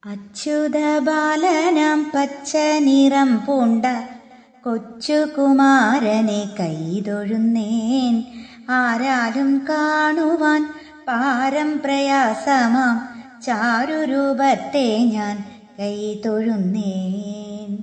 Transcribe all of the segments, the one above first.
അച്യുത ബാലനാം പച്ച നിറം പൂണ്ട കൊച്ചുകുമാരനെ കൈതൊഴുന്നേൻ. ആരാലും കാണുവാൻ പാരം പ്രയാസമാം ചാരുരൂപത്തെ ഞാൻ കൈതൊഴുന്നേൻ.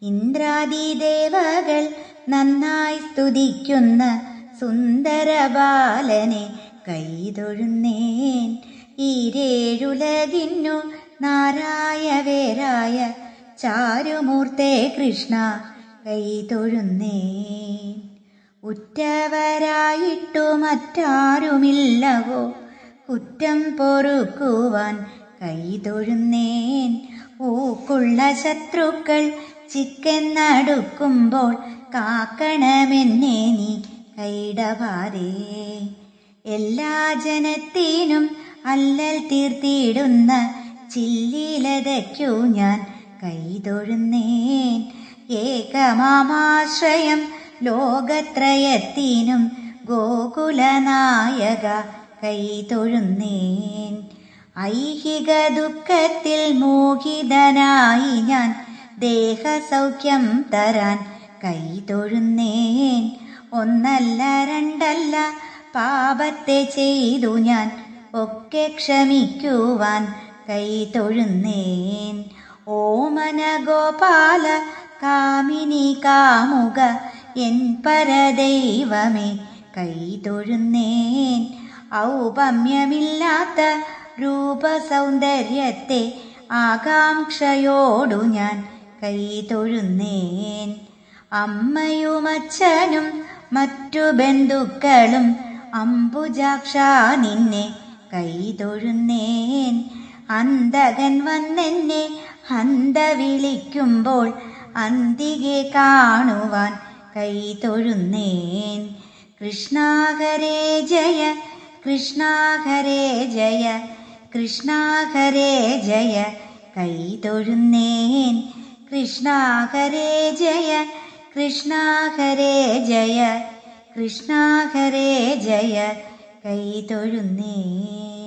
ഇന്ദ്രാദിദേവകൾ നന്നായി സ്തുതിക്കുന്ന സുന്ദര ബാലനെ കൈതൊഴുന്നേൻ. ഈരേഴുലകിന്നു നാരായവേരായ ചാരുമൂർത്തേ കൃഷ്ണ കൈതൊഴുന്നേൻ. ഉറ്റവരായിട്ടു മറ്റാരുമില്ലവോ കുറ്റം പൊറുക്കുവാൻ കൈതൊഴുന്നേൻ. ഊക്കുള്ള ശത്രുക്കൾ ചിക്കെന്നടുക്കുമ്പോൾ കാക്കണമെന്നെ നീ കൈടപാരേ. എല്ലാ ജനത്തിനും അല്ലൽ തീർത്തിടുന്ന ചില്ലിലതയ്ക്കു ഞാൻ കൈതൊഴുന്നേൻ. ഏകമാമാശ്രയം ലോകത്രയത്തിനും ഗോകുലനായക കൈതൊഴുന്നേൻ. ഐഹിക ദുഃഖത്തിൽ മോഹിതനായി ഞാൻ ദേഹസൗഖ്യം തരാൻ കൈതൊഴുന്നേൻ. ഒന്നല്ല രണ്ടല്ല പാപത്തെ ചെയ്തു ഞാൻ ഒക്കെ ക്ഷമിക്കുവാൻ കൈതൊഴുന്നേൻ. ഓമന ഗോപാല കാമിനി കാമുക എൻ പരദൈവമേ കൈതൊഴുന്നേൻ. ഔപമ്യമില്ലാത്ത രൂപസൗന്ദര്യത്തെ ആകാംക്ഷയോടു ഞാൻ കൈതൊഴുന്നേൻ. അമ്മയും അച്ഛനും മറ്റു ബന്ധുക്കളും അംബുജാക്ഷ നിന്നെ കൈതൊഴുന്നേൻ. അന്തകൻ വന്നെന്നെ ഹന്ത വിളിക്കുമ്പോൾ അന്തികെ കാണുവാൻ കൈതൊഴുന്നേൻ. കൃഷ്ണ ഹരേ ജയ കൃഷ്ണ ഹരേ ജയ കൃഷ്ണ ഹരേ ജയ കൈതൊഴുന്നേൻ. കൃഷ്ണ ഹരേ ജയ കൃഷ്ണ ഹരേ ജയ കൃഷ്ണ ഹരേ ജയ കൈതൊഴുന്നേൻ.